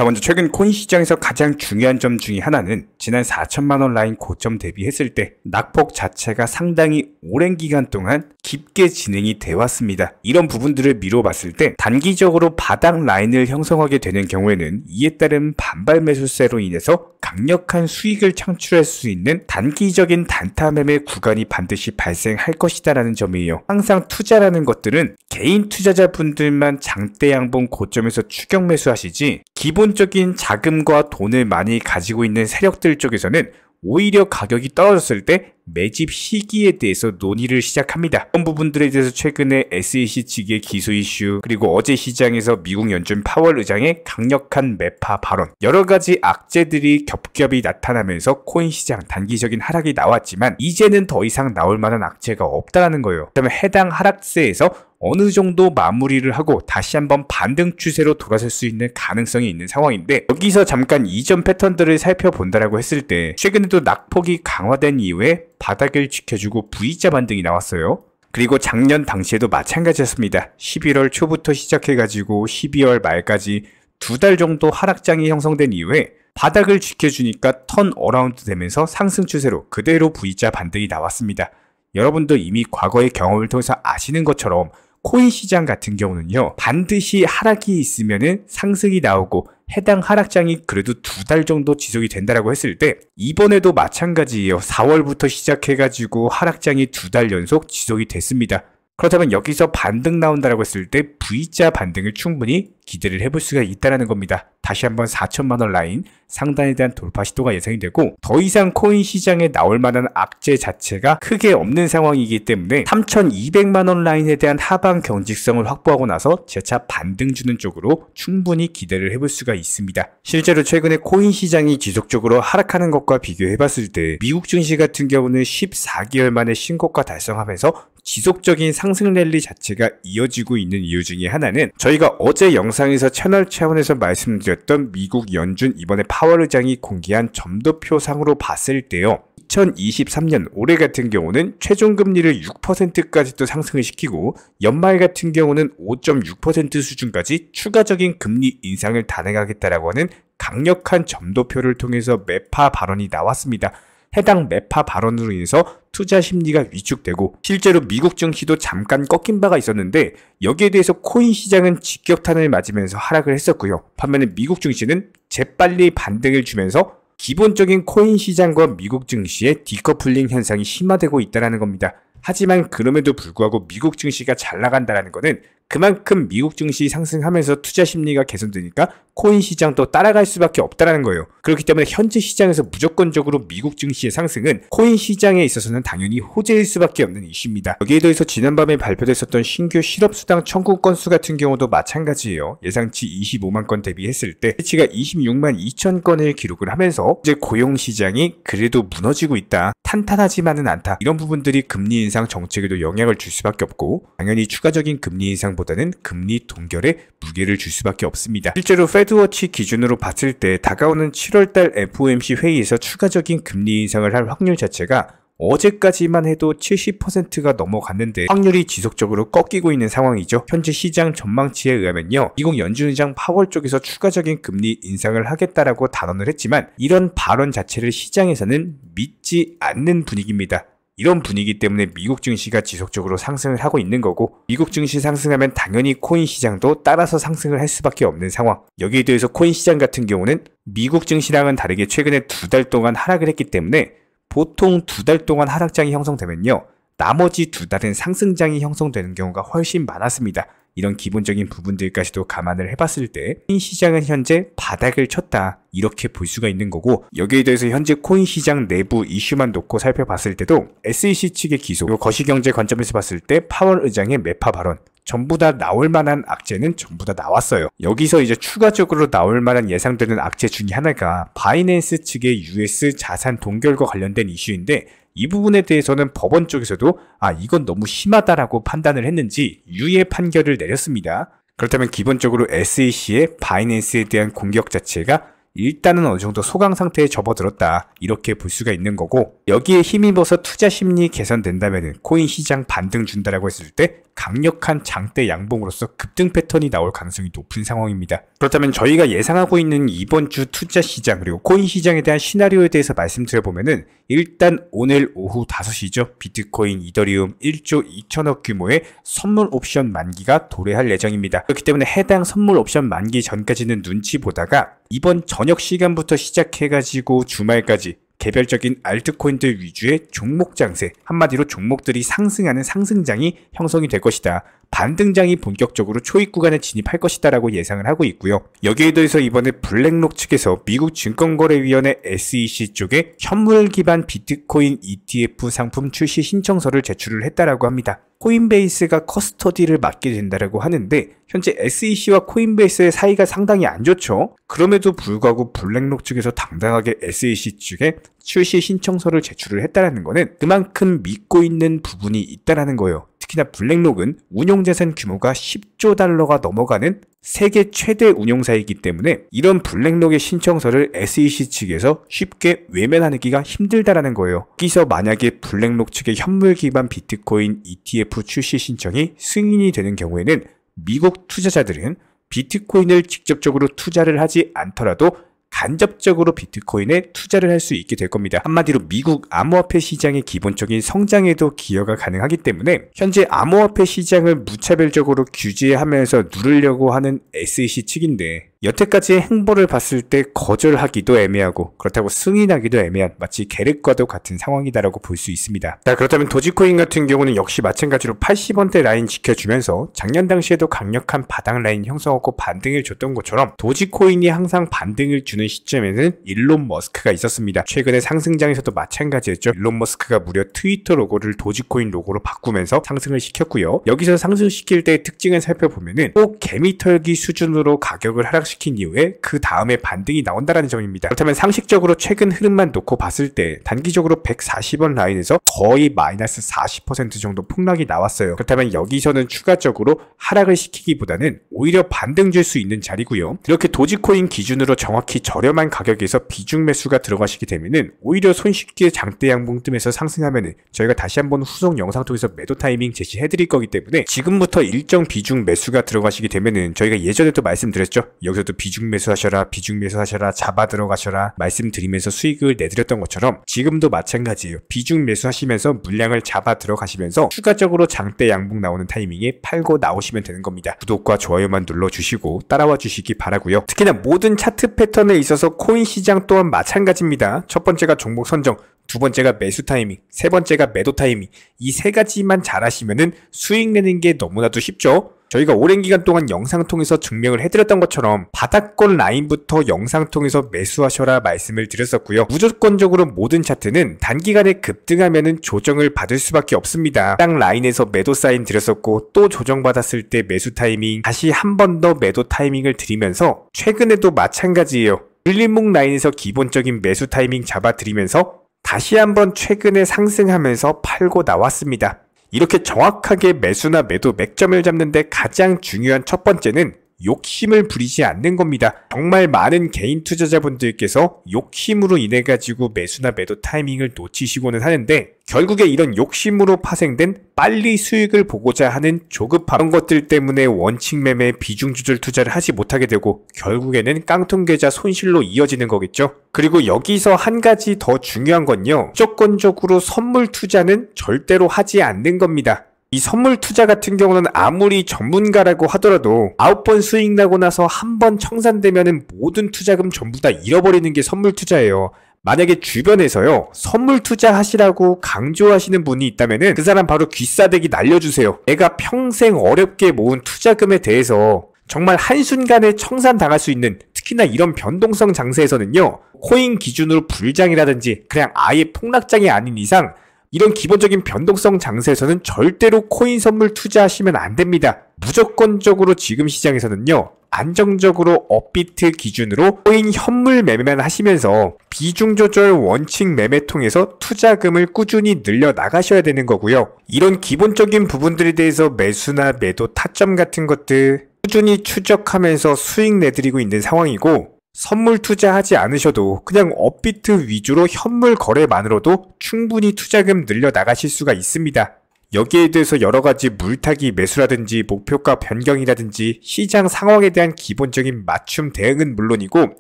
자, 먼저 최근 코인 시장에서 가장 중요한 점 중에 하나는 지난 4천만원 라인 고점 대비했을 때 낙폭 자체가 상당히 오랜 기간 동안 깊게 진행이 되어 왔습니다. 이런 부분들을 미뤄봤을 때 단기적으로 바닥 라인을 형성하게 되는 경우에는 이에 따른 반발 매수세로 인해서 강력한 수익을 창출할 수 있는 단기적인 단타 매매 구간이 반드시 발생할 것이다 라는 점이에요. 항상 투자라는 것들은 개인 투자자분들만 장대 양봉 고점에서 추격 매수하시지 기본적인 자금과 돈을 많이 가지고 있는 세력들 쪽에서는 오히려 가격이 떨어졌을 때 매집 시기에 대해서 논의를 시작합니다. 이런 부분들에 대해서 최근에 SEC 측의 기소 이슈, 그리고 어제 시장에서 미국 연준 파월 의장의 강력한 매파 발언, 여러 가지 악재들이 겹겹이 나타나면서 코인 시장 단기적인 하락이 나왔지만 이제는 더 이상 나올 만한 악재가 없다는 거예요. 그다음에 해당 하락세에서 어느 정도 마무리를 하고 다시 한번 반등 추세로 돌아설 수 있는 가능성이 있는 상황인데, 여기서 잠깐 이전 패턴들을 살펴본다라고 했을 때 최근에도 낙폭이 강화된 이후에 바닥을 지켜주고 V자 반등이 나왔어요. 그리고 작년 당시에도 마찬가지였습니다. 11월 초부터 시작해가지고 12월 말까지 2달 정도 하락장이 형성된 이후에 바닥을 지켜주니까 턴 어라운드 되면서 상승 추세로 그대로 V자 반등이 나왔습니다. 여러분도 이미 과거의 경험을 통해서 아시는 것처럼 코인 시장 같은 경우는요, 반드시 하락이 있으면은 상승이 나오고 해당 하락장이 그래도 2달 정도 지속이 된다라고 했을 때 이번에도 마찬가지예요. 4월부터 시작해가지고 하락장이 2달 연속 지속이 됐습니다. 그렇다면 여기서 반등 나온다라고 했을 때 V자 반등을 충분히 기대를 해볼 수가 있다는 겁니다. 다시 한번 4천만원 라인 상단에 대한 돌파 시도가 예상이 되고, 더 이상 코인 시장에 나올 만한 악재 자체가 크게 없는 상황이기 때문에 3,200만원 라인에 대한 하방 경직성을 확보하고 나서 재차 반등 주는 쪽으로 충분히 기대를 해볼 수가 있습니다. 실제로 최근에 코인 시장이 지속적으로 하락하는 것과 비교해봤을 때 미국 증시 같은 경우는 14개월 만에 신고가 달성하면서 지속적인 상승 랠리 자체가 이어지고 있는 이유 중에 하나는 저희가 어제 영상에서 채널 차원에서 말씀드렸던 미국 연준 이번에 파월 의장이 공개한 점도표 상으로 봤을 때요, 2023년 올해 같은 경우는 최종금리를 6%까지도 상승을 시키고 연말 같은 경우는 5.6% 수준까지 추가적인 금리 인상을 단행하겠다라고 하는 강력한 점도표를 통해서 매파 발언이 나왔습니다. 해당 매파 발언으로 인해서 투자 심리가 위축되고 실제로 미국 증시도 잠깐 꺾인 바가 있었는데 여기에 대해서 코인 시장은 직격탄을 맞으면서 하락을 했었고요. 반면에 미국 증시는 재빨리 반등을 주면서 기본적인 코인 시장과 미국 증시의 디커플링 현상이 심화되고 있다는 겁니다. 하지만 그럼에도 불구하고 미국 증시가 잘 나간다는 것은 그만큼 미국 증시 상승하면서 투자 심리가 개선되니까 코인 시장도 따라갈 수밖에 없다는 거예요. 그렇기 때문에 현재 시장에서 무조건적으로 미국 증시의 상승은 코인 시장에 있어서는 당연히 호재일 수밖에 없는 이슈입니다. 여기에 더해서 지난밤에 발표됐었던 신규 실업수당 청구 건수 같은 경우도 마찬가지예요. 예상치 25만 건 대비했을 때 실치가 26만 2천 건을 기록을 하면서 이제 고용 시장이 그래도 무너지고 있다, 탄탄하지만은 않다, 이런 부분들이 금리 인상 정책에도 영향을 줄 수밖에 없고 당연히 추가적인 금리 인상보다는 금리 동결에 무게를 줄 수밖에 없습니다. 실제로 페드워치 기준으로 봤을 때 다가오는 7월달 FOMC 회의에서 추가적인 금리 인상을 할 확률 자체가 어제까지만 해도 70%가 넘어갔는데 확률이 지속적으로 꺾이고 있는 상황이죠. 현재 시장 전망치에 의하면요, 미국 연준 의장 파월 쪽에서 추가적인 금리 인상을 하겠다라고 단언을 했지만 이런 발언 자체를 시장에서는 믿지 않는 분위기입니다. 이런 분위기 때문에 미국 증시가 지속적으로 상승을 하고 있는 거고, 미국 증시 상승하면 당연히 코인 시장도 따라서 상승을 할 수밖에 없는 상황. 여기에 대해서 코인 시장 같은 경우는 미국 증시랑은 다르게 최근에 2달 동안 하락을 했기 때문에 보통 2달 동안 하락장이 형성되면요, 나머지 2달은 상승장이 형성되는 경우가 훨씬 많았습니다. 이런 기본적인 부분들까지도 감안을 해봤을 때 코인 시장은 현재 바닥을 쳤다, 이렇게 볼 수가 있는 거고, 여기에 대해서 현재 코인 시장 내부 이슈만 놓고 살펴봤을 때도 SEC 측의 기소, 그리고 거시경제 관점에서 봤을 때 파월 의장의 매파 발언, 전부 다 나올 만한 악재는 전부 다 나왔어요. 여기서 이제 추가적으로 나올 만한 예상되는 악재 중에 하나가 바이낸스 측의 US 자산 동결과 관련된 이슈인데, 이 부분에 대해서는 법원 쪽에서도 이건 너무 심하다라고 판단을 했는지 유예 판결을 내렸습니다. 그렇다면 기본적으로 SEC의 바이낸스에 대한 공격 자체가 일단은 어느 정도 소강 상태에 접어들었다, 이렇게 볼 수가 있는 거고, 여기에 힘입어서 투자 심리 개선된다면 코인 시장 반등 준다라고 했을 때 강력한 장대 양봉으로서 급등 패턴이 나올 가능성이 높은 상황입니다. 그렇다면 저희가 예상하고 있는 이번 주 투자 시장 그리고 코인 시장에 대한 시나리오에 대해서 말씀드려보면은 일단 오늘 오후 5시죠. 비트코인, 이더리움 1조 2천억 규모의 선물 옵션 만기가 도래할 예정입니다. 그렇기 때문에 해당 선물 옵션 만기 전까지는 눈치 보다가 이번 저녁 시간부터 시작해가지고 주말까지 개별적인 알트코인들 위주의 종목 장세, 한마디로 종목들이 상승하는 상승장이 형성이 될 것이다. 반등장이 본격적으로 초입 구간에 진입할 것이다 라고 예상을 하고 있고요. 여기에 더해서 이번에 블랙록 측에서 미국 증권거래위원회 SEC 쪽에 현물 기반 비트코인 ETF 상품 출시 신청서를 제출을 했다라고 합니다. 코인베이스가 커스터디를 맡게 된다라고 하는데 현재 SEC와 코인베이스의 사이가 상당히 안 좋죠. 그럼에도 불구하고 블랙록 측에서 당당하게 SEC 측에 출시 신청서를 제출을 했다라는 거는 그만큼 믿고 있는 부분이 있다라는 거예요. 특히나 블랙록은 운용자산 규모가 10조 달러가 넘어가는 세계 최대 운용사이기 때문에 이런 블랙록의 신청서를 SEC 측에서 쉽게 외면하기가 힘들다라는 거예요. 여기서 만약에 블랙록 측의 현물 기반 비트코인 ETF 출시 신청이 승인이 되는 경우에는 미국 투자자들은 비트코인을 직접적으로 투자를 하지 않더라도 간접적으로 비트코인에 투자를 할 수 있게 될 겁니다. 한마디로 미국 암호화폐 시장의 기본적인 성장에도 기여가 가능하기 때문에 현재 암호화폐 시장을 무차별적으로 규제하면서 누르려고 하는 SEC 측인데 여태까지의 행보를 봤을 때 거절하기도 애매하고 그렇다고 승인하기도 애매한 마치 계륵과도 같은 상황이다라고 볼 수 있습니다. 자, 그렇다면 도지코인 같은 경우는 역시 마찬가지로 80원대 라인 지켜주면서 작년 당시에도 강력한 바닥 라인 형성하고 반등을 줬던 것처럼 도지코인이 항상 반등을 주는 시점에는 일론 머스크가 있었습니다. 최근에 상승장에서도 마찬가지였죠. 일론 머스크가 무려 트위터 로고를 도지코인 로고로 바꾸면서 상승을 시켰고요. 여기서 상승시킬 때의 특징을 살펴보면은 꼭 개미털기 수준으로 가격을 하락시킨 이후에 그 다음에 반등이 나온다는 점입니다. 그렇다면 상식적으로 최근 흐름만 놓고 봤을 때 단기적으로 140원 라인에서 거의 마이너스 40% 정도 폭락이 나왔어요. 그렇다면 여기서는 추가적으로 하락을 시키기보다는 오히려 반등 줄 수 있는 자리고요. 이렇게 도지코인 기준으로 정확히 저렴한 가격에서 비중 매수가 들어가시게 되면은 오히려 손쉽게 장대 양봉 뜸에서 상승하면은 저희가 다시 한번 후속 영상 통해서 매도 타이밍 제시해 드릴 거기 때문에 지금부터 일정 비중 매수가 들어가시게 되면은 저희가 예전에도 말씀드렸죠. 여기서도 비중 매수하셔라, 잡아 들어가셔라 말씀드리면서 수익을 내드렸던 것처럼 지금도 마찬가지예요. 비중 매수하시면서 물량을 잡아 들어가시면서 추가적으로 장대 양봉 나오는 타이밍에 팔고 나오시면 되는 겁니다. 구독과 좋아요만 눌러주시고 따라와 주시기 바라고요. 특히나 모든 차트 패턴에 있어서 코인 시장 또한 마찬가지입니다. 첫 번째가 종목 선정, 두 번째가 매수 타이밍, 세 번째가 매도 타이밍, 이 세 가지만 잘하시면은 수익 내는 게 너무나도 쉽죠. 저희가 오랜 기간 동안 영상 통해서 증명을 해드렸던 것처럼 바닥권 라인부터 영상 통해서 매수하셔라 말씀을 드렸었고요. 무조건적으로 모든 차트는 단기간에 급등하면은 조정을 받을 수밖에 없습니다. 딱 라인에서 매도 사인 드렸었고 또 조정받았을 때 매수 타이밍, 다시 한 번 더 매도 타이밍을 드리면서 최근에도 마찬가지예요. 일림목 라인에서 기본적인 매수 타이밍 잡아드리면서 다시 한번 최근에 상승하면서 팔고 나왔습니다. 이렇게 정확하게 매수나 매도 맥점을 잡는데 가장 중요한 첫 번째는 욕심을 부리지 않는 겁니다. 정말 많은 개인 투자자분들께서 욕심으로 인해 가지고 매수나 매도 타이밍을 놓치시고는 하는데 결국에 이런 욕심으로 파생된 빨리 수익을 보고자 하는 조급함, 그런 것들 때문에 원칙 매매, 비중 조절 투자를 하지 못하게 되고 결국에는 깡통 계좌 손실로 이어지는 거겠죠. 그리고 여기서 한 가지 더 중요한 건요, 무조건적으로 선물 투자는 절대로 하지 않는 겁니다. 이 선물 투자 같은 경우는 아무리 전문가라고 하더라도 9번 수익 나고 나서 한 번 청산되면은 모든 투자금 전부 다 잃어버리는 게 선물 투자예요. 만약에 주변에서요, 선물 투자하시라고 강조하시는 분이 있다면은 그 사람 바로 귀싸대기 날려주세요. 내가 평생 어렵게 모은 투자금에 대해서 정말 한순간에 청산당할 수 있는, 특히나 이런 변동성 장세에서는요, 코인 기준으로 불장이라든지 그냥 아예 폭락장이 아닌 이상 이런 기본적인 변동성 장세에서는 절대로 코인 선물 투자하시면 안 됩니다. 무조건적으로 지금 시장에서는요, 안정적으로 업비트 기준으로 코인 현물 매매만 하시면서 비중 조절 원칙 매매 통해서 투자금을 꾸준히 늘려 나가셔야 되는 거고요. 이런 기본적인 부분들에 대해서 매수나 매도 타점 같은 것들 꾸준히 추적하면서 수익 내드리고 있는 상황이고, 선물 투자하지 않으셔도 그냥 업비트 위주로 현물 거래만으로도 충분히 투자금 늘려 나가실 수가 있습니다. 여기에 대해서 여러가지 물타기 매수라든지 목표가 변경이라든지 시장 상황에 대한 기본적인 맞춤 대응은 물론이고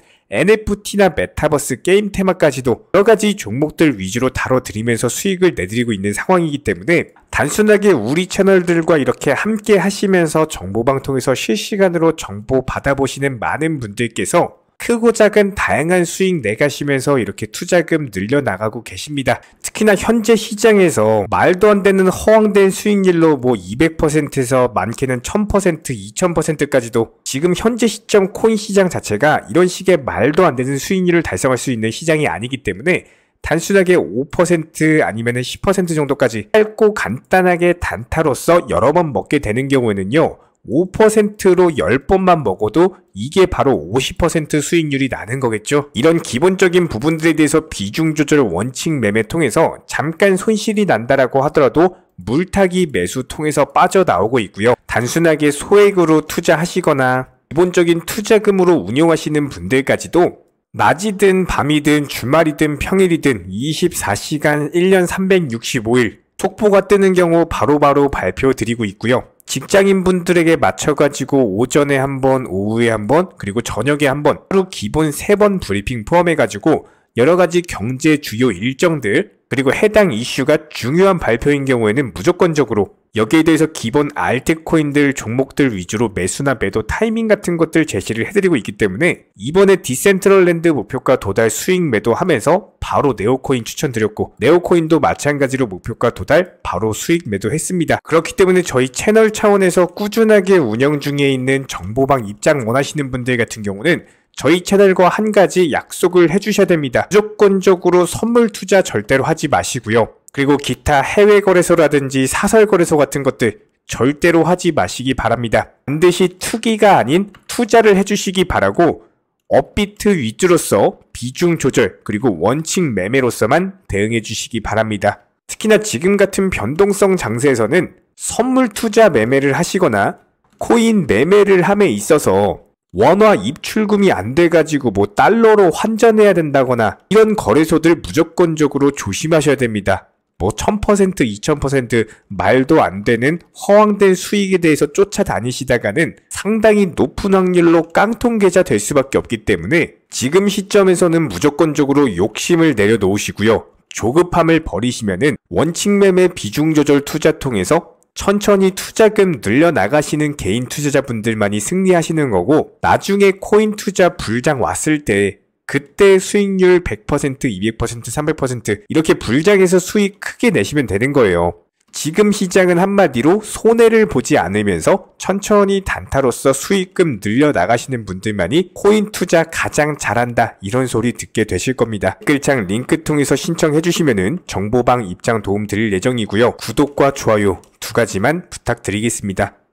NFT나 메타버스 게임 테마까지도 여러가지 종목들 위주로 다뤄드리면서 수익을 내드리고 있는 상황이기 때문에 단순하게 우리 채널들과 이렇게 함께 하시면서 정보방 통해서 실시간으로 정보 받아보시는 많은 분들께서 크고 작은 다양한 수익 내가시면서 이렇게 투자금 늘려나가고 계십니다. 특히나 현재 시장에서 말도 안 되는 허황된 수익률로 뭐 200%에서 많게는 1000%, 2000%까지도 지금 현재 시점 코인 시장 자체가 이런 식의 말도 안 되는 수익률을 달성할 수 있는 시장이 아니기 때문에 단순하게 5% 아니면 10% 정도까지 짧고 간단하게 단타로서 여러 번 먹게 되는 경우에는요. 5%로 10번만 먹어도 이게 바로 50% 수익률이 나는 거겠죠. 이런 기본적인 부분들에 대해서 비중 조절 원칙 매매 통해서 잠깐 손실이 난다라고 하더라도 물타기 매수 통해서 빠져나오고 있고요. 단순하게 소액으로 투자하시거나 기본적인 투자금으로 운용하시는 분들까지도 낮이든 밤이든 주말이든 평일이든 24시간 1년 365일 속보가 뜨는 경우 바로바로 발표 드리고 있고요. 직장인 분들에게 맞춰가지고 오전에 한 번, 오후에 한 번, 그리고 저녁에 한 번, 하루 기본 3번 브리핑 포함해가지고 여러가지 경제 주요 일정들, 그리고 해당 이슈가 중요한 발표인 경우에는 무조건적으로 여기에 대해서 기본 알트코인들 종목들 위주로 매수나 매도 타이밍 같은 것들 제시를 해드리고 있기 때문에 이번에 디센트럴랜드 목표가 도달 수익 매도하면서 바로 네오코인 추천드렸고 네오코인도 마찬가지로 목표가 도달 바로 수익 매도했습니다. 그렇기 때문에 저희 채널 차원에서 꾸준하게 운영 중에 있는 정보방 입장 원하시는 분들 같은 경우는 저희 채널과 한 가지 약속을 해주셔야 됩니다. 무조건적으로 선물 투자 절대로 하지 마시고요. 그리고 기타 해외 거래소라든지 사설 거래소 같은 것들 절대로 하지 마시기 바랍니다. 반드시 투기가 아닌 투자를 해주시기 바라고 업비트 위주로서 비중 조절 그리고 원칙 매매로서만 대응해 주시기 바랍니다. 특히나 지금 같은 변동성 장세에서는 선물 투자 매매를 하시거나 코인 매매를 함에 있어서 원화 입출금이 안 돼가지고 뭐 달러로 환전해야 된다거나 이런 거래소들 무조건적으로 조심하셔야 됩니다. 뭐 1000%, 2000% 말도 안 되는 허황된 수익에 대해서 쫓아다니시다가는 상당히 높은 확률로 깡통 계좌 될 수밖에 없기 때문에 지금 시점에서는 무조건적으로 욕심을 내려놓으시고요. 조급함을 버리시면은 원칙 매매 비중 조절 투자 통해서 천천히 투자금 늘려나가시는 개인 투자자분들만이 승리하시는 거고 나중에 코인 투자 불장 왔을 때 그때 수익률 100%, 200%, 300% 이렇게 불장해서 수익 크게 내시면 되는 거예요. 지금 시장은 한마디로 손해를 보지 않으면서 천천히 단타로서 수익금 늘려나가시는 분들만이 코인 투자 가장 잘한다 이런 소리 듣게 되실 겁니다. 댓글창 링크 통해서 신청해 주시면은 정보방 입장 도움 드릴 예정이고요. 구독과 좋아요 2가지만 부탁드리겠습니다.